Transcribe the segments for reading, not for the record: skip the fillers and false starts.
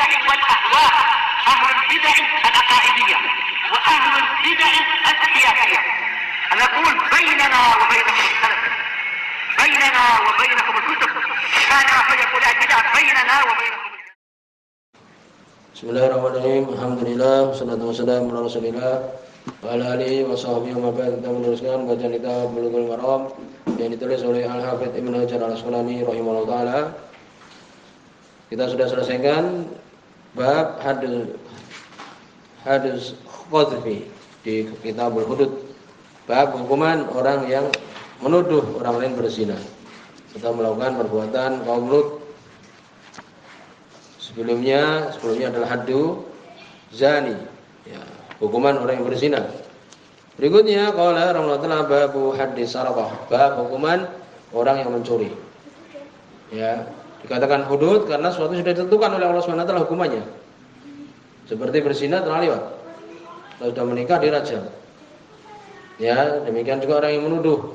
البدع والأهواء، أهل البدع العقائدية وأهل البدع السياسية. نقول بيننا وبينكم السلف، بيننا وبينكم الكتب، كان فيقول البدع بيننا وبينكم. Bismillahirrahmanirrahim. Alhamdulillah, wassalatu wassalamu ala Rasulillah wa ala alihi wa sahbihi wa ba'd. Kita meneruskan bacaan kitab Bulughul Maram yang ditulis oleh Al-Hafidz Ibnu Hajar Al-Asqalani rahimahullah taala. Kita sudah selesaikan bab hadis qadzfi di Kitabul Hudud. Bab hukuman orang yang menuduh orang lain berzina atau melakukan perbuatan kaum Lut. Sebelumnya adalah haddu zani, ya, hukuman orang yang berzina. Berikutnya qala rahimahullah babu haddis sarqah, bab hukuman orang yang mencuri. Ya, dikatakan hudud karena suatu sudah ditentukan oleh Allah Subhanahu wa taala hukumannya. Seperti berzina telah lewat. Kalau sudah menikah dirajam. Ya, demikian juga orang yang menuduh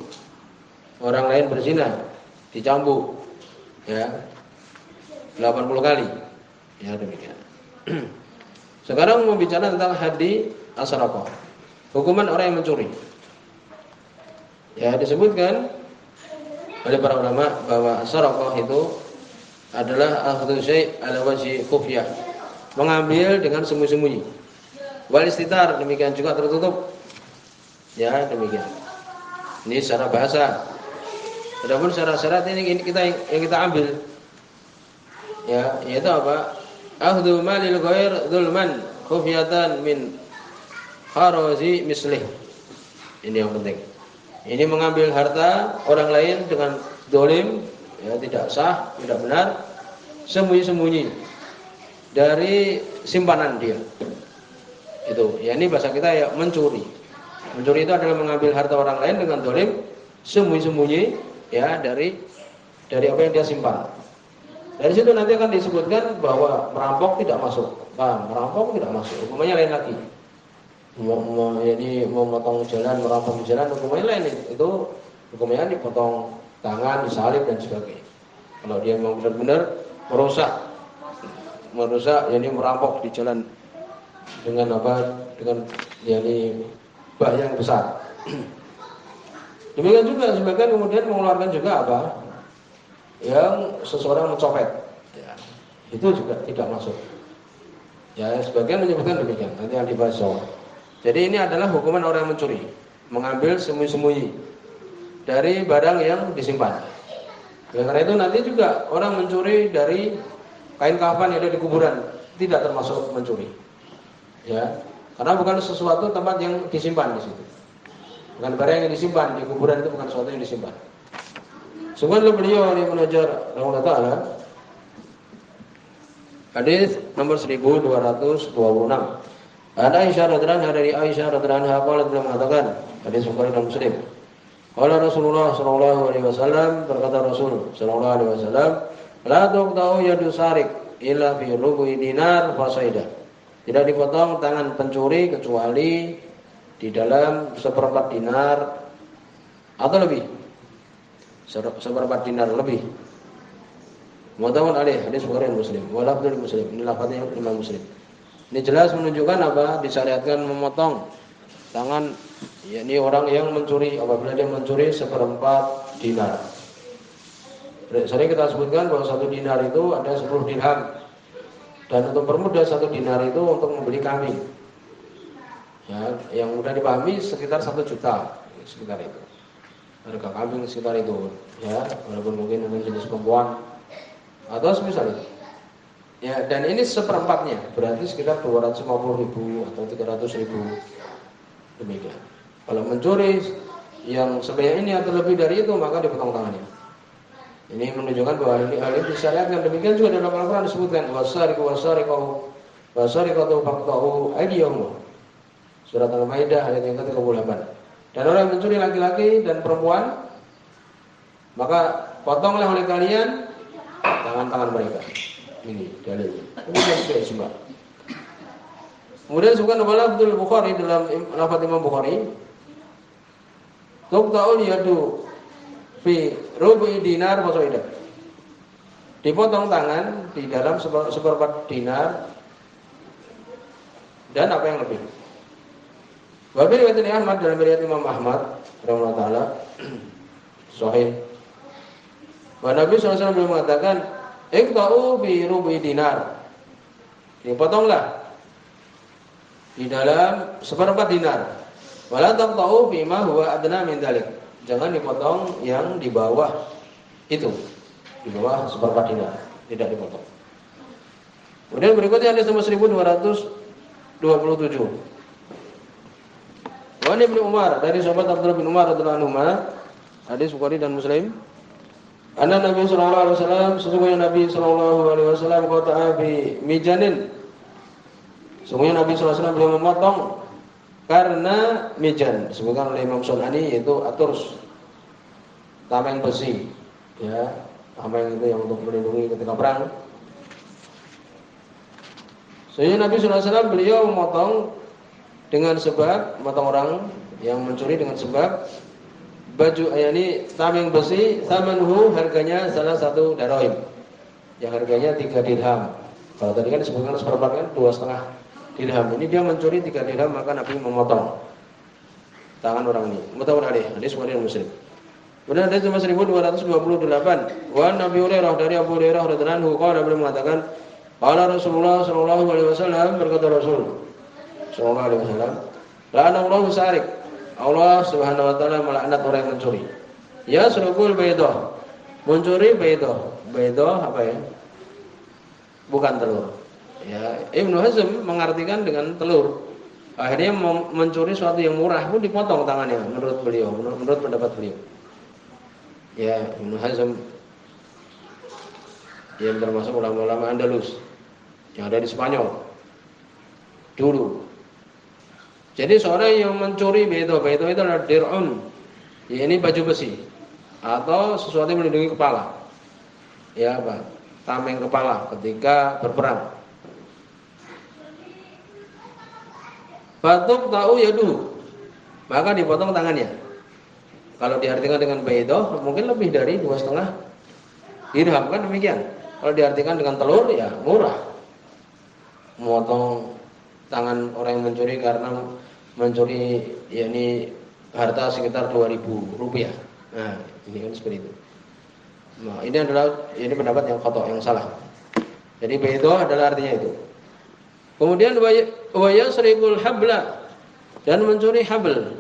orang lain berzina dicambuk, ya, 80 kali. Ya, demikian. Sekarang membicara tentang haddi as-sarqah, hukuman orang yang mencuri. Ya, disebutkan oleh para ulama bahwa as-sarqah itu adalah akhdhu syai' ala wajhi khufyah, mengambil dengan sembunyi-sembunyi. Wal istitar, demikian juga tertutup. Ya, demikian. Ini secara bahasa. Adapun secara syarat ini yang kita ambil. Ya, yaitu apa? Akhdhu malil ghair dzulman khufyatan min kharazi mislih. Ini yang penting. Ini mengambil harta orang lain dengan zalim, ya, tidak sah, tidak benar, sembunyi-sembunyi dari simpanan dia. Itu, ya, ini bahasa kita ya mencuri. Mencuri itu adalah mengambil harta orang lain dengan zalim, sembunyi-sembunyi, ya, dari apa yang dia simpan. Dari situ nanti akan disebutkan bahwa merampok tidak masuk. Nah, merampok tidak masuk, hukumannya lain lagi. Mau memotong jalan, merampok jalan, hukumannya lain. Itu hukumannya dipotong tangan, disalib dan sebagainya. Kalau dia mau benar-benar merusak, yakni merampok di jalan dengan apa? Dengan yakni bah yang besar. Demikian juga sebagian kemudian mengeluarkan juga apa? Yang seseorang mencopet, ya, itu juga tidak masuk. Ya, sebagian menyebutkan demikian. Nanti yang dibahas soal. Jadi ini adalah hukuman orang yang mencuri, mengambil sembunyi-sembunyi dari barang yang disimpan. Karena itu nanti juga orang mencuri dari kain kafan yang ada di kuburan tidak termasuk mencuri. Ya, karena bukan sesuatu tempat yang disimpan di situ. Bukan barang yang disimpan di kuburan, itu bukan sesuatu yang disimpan. Sebenarnya beliau Ibnu Hajar rahimahullah taala, hadis nomor 1226. Ada Aisyah radhiyallahu anha, dari Aisyah radhiyallahu anha beliau mengatakan, hadis Bukhari dan Muslim. Qala Rasulullah sallallahu alaihi wasallam, berkata Rasul sallallahu alaihi wasallam, la tuqta'u yadu sarik illa fi rubu'i dinar fasaida. Tidak dipotong tangan pencuri kecuali di dalam seperempat dinar atau lebih. Seperempat dinar lebih. Muttafaqun alaih, hadis Bukhari dan Muslim. Wa lafdzul Muslim, ini lafaznya Imam Muslim. Ini jelas menunjukkan apa? Disyariatkan memotong tangan, yakni orang yang mencuri apabila dia mencuri seperempat dinar. Sering kita sebutkan bahwa 1 dinar itu ada 10 dirham. Dan untuk permudah 1 dinar itu untuk membeli kambing. Ya, yang mudah dipahami sekitar 1 juta, sekitar itu. Harga kambing sekitar itu, ya, walaupun mungkin jenis perempuan atau semisal itu. Ya, dan ini seperempatnya, berarti sekitar 250.000 atau 300.000, demikian. Kalau mencuri yang sebanyak ini atau lebih dari itu, maka dipotong tangannya. Ini menunjukkan bahwa ini hal ini disyariatkan. Demikian juga dalam Al-Quran disebutkan wasariqatu faqta'u aydiyahum. Surat Al-Maidah ayat yang ke-38. Dan orang yang mencuri laki-laki dan perempuan, maka potonglah oleh kalian tangan-tangan mereka. Ini dalilnya. Ini sudah semua. Kemudian disebutkan oleh Abdul Bukhari dalam lafaz Imam Bukhari, tuqta'ul yadu fi rubu'i dinar fasaida. dipotong tangan di dalam seperempat dinar dan apa yang lebih. Wa bi riwayat Ahmad, dalam riwayat Imam Ahmad rahimahullah taala sahih. Wa Nabi SAW beliau mengatakan, iqta'u bi rubi dinar. Dipotonglah di dalam seperempat dinar. Wala taqta'u bima huwa adna min dzalik. Jangan dipotong yang di bawah itu. Di bawah seperempat dinar, tidak dipotong. Kemudian berikutnya hadis nomor 1227. Wa Ibnu Umar, dari sahabat Abdullah bin Umar radhiyallahu anhu, hadis Bukhari dan Muslim. Anna Nabi sallallahu alaihi wasallam, sesungguhnya Nabi sallallahu alaihi wasallam qata'a bi mijanin. Sesungguhnya Nabi sallallahu alaihi wasallam beliau memotong karena mijan, disebutkan oleh Imam Sunani, yaitu aturs, tameng besi, ya, tameng itu yang untuk melindungi ketika perang. Sehingga Nabi sallallahu alaihi wasallam beliau memotong dengan sebab, memotong orang yang mencuri dengan sebab baju, yakni tameng besi, tamanuhu, harganya salah satu darahim, yang harganya 3 dirham. Kalau tadi kan disebutkan seperempat kan 2,5 dirham. Ini dia mencuri 3 dirham, maka Nabi memotong tangan orang ini. Muttafaqun alaih, hadis Bukhari dan Muslim. Kemudian hadis nomor 1228. Wa Nabi Hurairah, dari Abu Hurairah radhiyallahu anhu, qala, beliau mengatakan, qala Rasulullah sallallahu alaihi wasallam, berkata Rasul sallallahu alaihi wasallam, la'anallahu sarik. Allah Subhanahu wa taala melaknat orang yang mencuri. Ya surukul baydah. Mencuri baydah. Baydah apa ya? Bukan telur. Ya, Ibnu Hazm mengartikan dengan telur. Akhirnya mencuri sesuatu yang murah pun dipotong tangannya, menurut beliau, menurut pendapat beliau. Ya, Ibnu Hazm yang termasuk ulama-ulama Andalus yang ada di Spanyol dulu. Jadi seorang yang mencuri baydah itu adalah dir'un, ya, ini baju besi atau sesuatu yang melindungi kepala. Ya, apa? Tameng kepala ketika berperang. Fatuk tahu yaduh, maka dipotong tangannya. Kalau diartikan dengan baydah, mungkin lebih dari 2,5 dirham, kan demikian. Kalau diartikan dengan telur, ya murah. Memotong tangan orang yang mencuri karena mencuri, yakni harta sekitar 2.000 rupiah. Nah, ini kan seperti itu. Nah, ini pendapat yang khata', yang salah. Jadi baydah adalah artinya itu. Kemudian wa yasriqul habla, dan mencuri habl.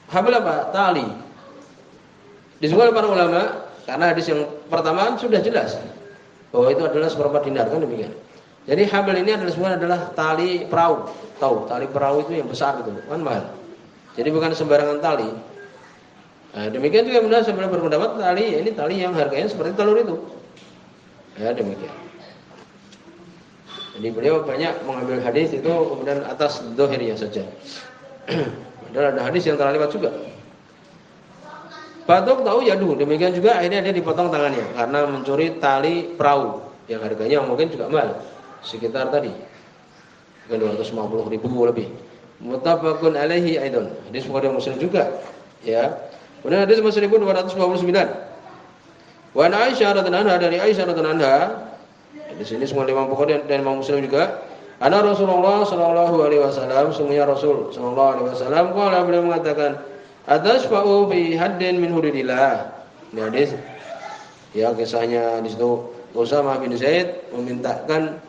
Habl apa? Tali. Disebutkan para ulama karena hadis yang pertama sudah jelas bahwa itu adalah seperempat dinar, kan demikian. Jadi habl ini adalah tali perahu. Tahu, tali perahu itu yang besar itu, kan mahal. Jadi bukan sembarangan tali. Nah, demikian juga benar sebenarnya berpendapat tali, ini tali yang harganya seperti telur itu. Ya, demikian. Jadi beliau banyak mengambil hadis itu kemudian atas zahirnya saja. Padahal ada hadis yang terlewat juga. Fatuk tahu yaduh, demikian juga akhirnya dia dipotong tangannya karena mencuri tali perahu yang harganya mungkin juga mahal, sekitar tadi 250.000 lebih. Muttafaqun alaihi aidan. Hadis Bukhari dan Muslim juga, ya. Kemudian hadis 1229. Wa Aisyah radhiyallahu anha, dari Aisyah radhiyallahu anha. Di sini semua Imam Bukhari dan Imam Muslim juga. Ana Rasulullah sallallahu alaihi wasallam, sungguhnya Rasul sallallahu alaihi wasallam, qala, beliau mengatakan, atasfa'u fi haddin min hududillah. Ini hadis, ya, kisahnya di situ Usamah bin Zaid memintakan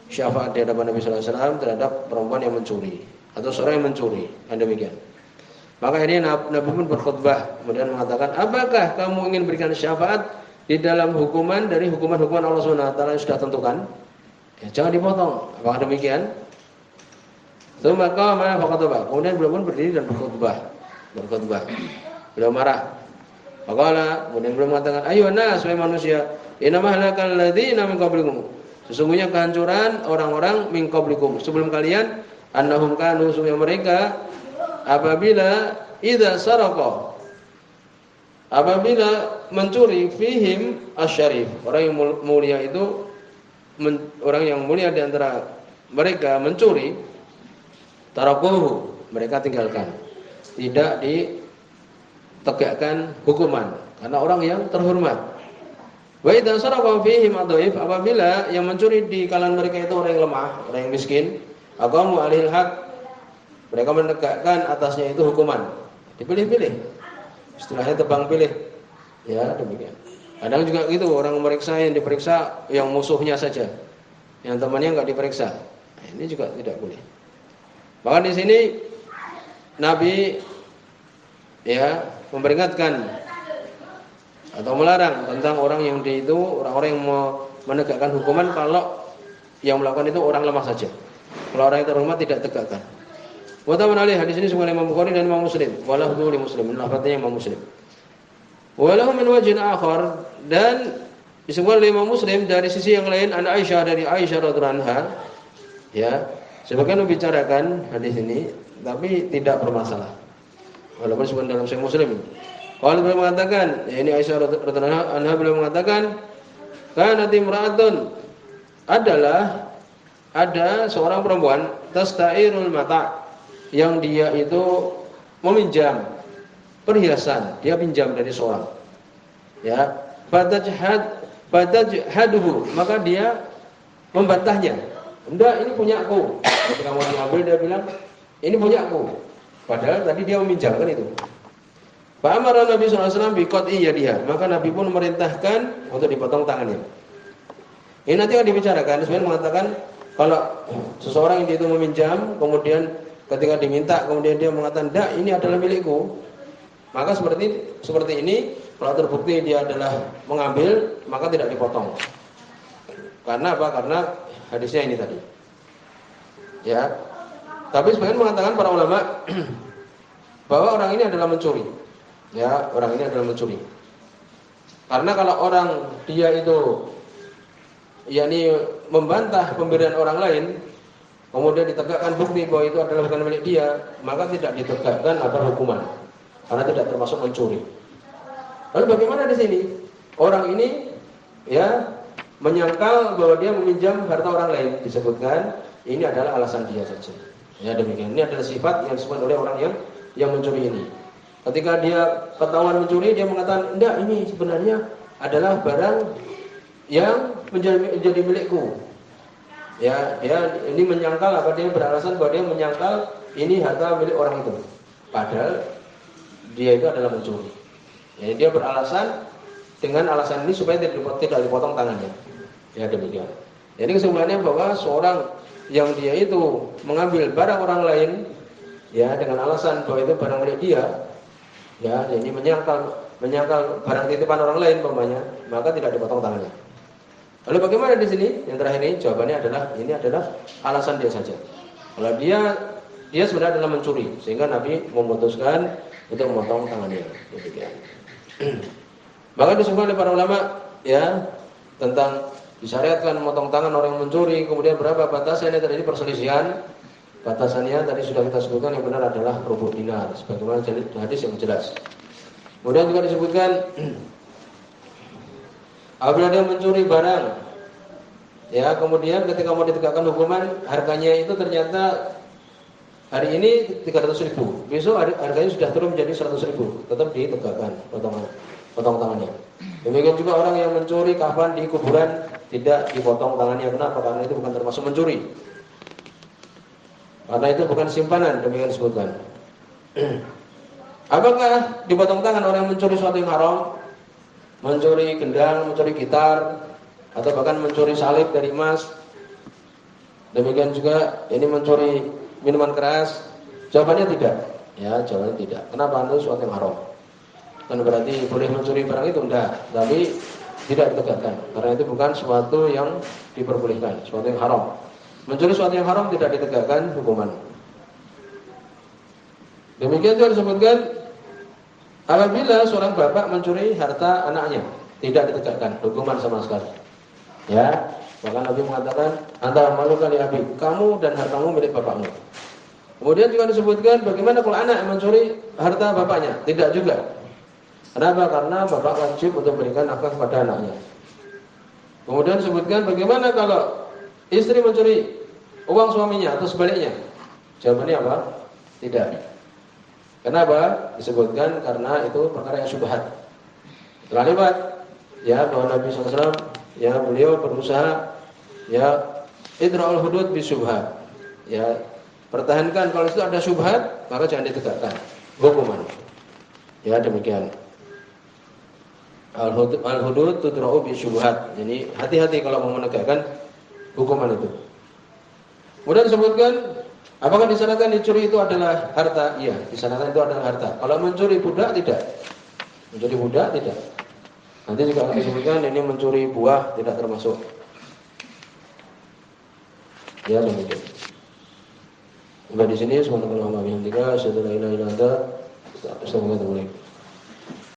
syafaat di hadapan Nabi sallallahu alaihi wasallam terhadap perempuan yang mencuri atau seorang yang mencuri, dan demikian. Maka ini Nabi pun berkhutbah kemudian mengatakan, apakah kamu ingin berikan syafaat di dalam hukuman dari hukuman-hukuman Allah Subhanahu wa taala yang sudah tentukan? Ya, jangan dipotong. Apakah demikian? Tsumma qama faqataba. Kemudian beliau pun berdiri dan berkhutbah. Beliau marah. Faqala, kemudian beliau mengatakan, ayyuhan nas, wahai manusia, innama halakal ladzina min qablikum. Sesungguhnya kehancuran orang-orang min qablikum, sebelum kalian, annahum kanu, sesungguhnya mereka apabila idza saraqa, apabila mencuri, fihim asyarif, orang yang mulia itu, orang yang mulia di antara mereka mencuri, tarakuhu, mereka tinggalkan, tidak ditegakkan hukuman karena orang yang terhormat. Wa idza saraqa fihim adhaif, apabila yang mencuri di kalangan mereka itu orang yang lemah, orang yang miskin, aqamu alil haq, mereka menegakkan atasnya itu hukuman. Dipilih-pilih. Istilahnya tebang pilih. Ya, demikian. Kadang juga gitu, orang memeriksa yang diperiksa yang musuhnya saja. Yang temannya enggak diperiksa. Nah, ini juga tidak boleh. Bahkan di sini Nabi ya memperingatkan atau melarang tentang orang yang orang-orang yang menegakkan hukuman kalau yang melakukan itu orang lemah saja. Kalau orang yang terhormat tidak tegakkan. Wa ta'ala hadis ini semua Imam Bukhari dan Imam Muslim. Walahu li Muslim, lafadznya Imam Muslim. Walahu min wajhin akhar, dan disebutkan oleh Imam Muslim dari sisi yang lain an Aisyah, dari Aisyah radhiyallahu anha. Ya, sebagian membicarakan hadis ini tapi tidak bermasalah. Walaupun disebutkan dalam Sahih Muslim. Kalau beliau mengatakan, ya ini Aisyah radhiyallahu anha, beliau mengatakan, kanat imra'atun, ada seorang perempuan tasta'irul mata', yang dia itu meminjam perhiasan, dia pinjam dari seorang. Ya, fatajhaduhu, maka dia membantahnya. Enggak, ini punyaku. Ketika mau diambil dia bilang, ini punyaku. Padahal tadi dia meminjamkan itu. Pak Amar Nabi SAW biqat'i yadiha, maka Nabi pun memerintahkan untuk dipotong tangannya. Ini nanti akan dibicarakan. Sebenarnya mengatakan kalau seseorang yang itu meminjam, kemudian ketika diminta, kemudian dia mengatakan, "Dak, ini adalah milikku." Maka seperti ini, kalau terbukti dia adalah mengambil, maka tidak dipotong. Karena apa? Karena hadisnya ini tadi. Ya. Tapi sebagian mengatakan para ulama bahwa orang ini adalah mencuri. Ya, orang ini adalah mencuri. Karena kalau orang dia itu yakni membantah pemberian orang lain, kemudian ditegakkan bukti bahwa itu adalah bukan milik dia, maka tidak ditegakkan atau hukuman. Karena tidak termasuk mencuri. Lalu bagaimana di sini? Orang ini ya menyangkal bahwa dia meminjam harta orang lain, disebutkan ini adalah alasan dia saja. Ya demikian. Ini adalah sifat yang disebut oleh orang yang mencuri ini. Ketika dia ketahuan mencuri, dia mengatakan, "Enggak, ini sebenarnya adalah barang yang menjadi milikku." Ya, dia ini menyangkal, apa dia beralasan bahwa dia menyangkal ini harta milik orang itu. Padahal dia itu adalah mencuri. Ya, dia beralasan dengan alasan ini supaya tidak dipotong tangannya. Ya demikian. Jadi kesimpulannya bahwa seorang yang dia itu mengambil barang orang lain, ya dengan alasan bahwa itu barang milik dia, ya ini menyangkal barang titipan orang lain umpamanya, maka tidak dipotong tangannya. Lalu bagaimana di sini? Yang terakhir ini jawabannya adalah ini adalah alasan dia saja. Kalau dia sebenarnya adalah mencuri, sehingga Nabi memutuskan untuk memotong tangannya. Demikian. Maka disebutkan oleh para ulama ya tentang disyariatkan memotong tangan orang yang mencuri, kemudian berapa batasannya, terjadi perselisihan. Batasannya tadi sudah kita sebutkan, yang benar adalah rubu dinar sebagaimana hadis yang jelas. Kemudian juga disebutkan apabila dia mencuri barang, ya kemudian ketika mau ditegakkan hukuman, harganya itu ternyata hari ini 300.000, besok harganya sudah turun menjadi 100.000, tetap ditegakkan potong tangannya. Demikian juga orang yang mencuri kafan di kuburan, tidak dipotong tangannya. Kenapa? Karena itu bukan termasuk mencuri. Karena itu bukan simpanan, demikian disebutkan. Apakah dipotong tangan orang yang mencuri sesuatu yang haram? Mencuri gendang, mencuri gitar, atau bahkan mencuri salib dari emas. Demikian juga ini mencuri minuman keras. Jawabannya tidak. Ya, jawabannya tidak. Kenapa? Itu sesuatu yang haram. Kan berarti boleh mencuri barang itu enggak, tapi tidak ditegakkan. Karena itu bukan sesuatu yang diperbolehkan, sesuatu yang haram. Mencuri sesuatu yang haram tidak ditegakkan hukuman. Demikian juga disebutkan apabila seorang bapak mencuri harta anaknya, tidak ditegakkan hukuman sama sekali. Ya, bahkan Nabi mengatakan, "Anta maluka li abi," kamu dan hartamu milik bapakmu. Kemudian juga disebutkan bagaimana kalau anak yang mencuri harta bapaknya, tidak juga. Kenapa? Karena bapak wajib untuk memberikan nafkah kepada anaknya. Kemudian disebutkan bagaimana kalau istri mencuri uang suaminya atau sebaliknya. Jawabannya apa? Tidak. Kenapa? Disebutkan karena itu perkara yang syubhat. Telah lewat ya bahwa Nabi SAW ya beliau berusaha ya idra'ul hudud bisubhat. Ya, pertahankan kalau itu ada syubhat, maka jangan ditegakkan hukuman. Ya, demikian. Al-hudud tudra'u bisyubhat. Jadi hati-hati kalau mau menegakkan hukuman itu. Kemudian disebutkan, apakah disyaratkan dicuri itu adalah harta? Iya, disyaratkan itu adalah harta. Kalau mencuri budak tidak. Mencuri budak tidak. Nanti juga akan disebutkan ini mencuri buah tidak termasuk. Ya, demikian. Sampai di sini subhanallah wa bihamdika asyhadu an la ilaha illa anta astaghfiruka wa atubu ilaik.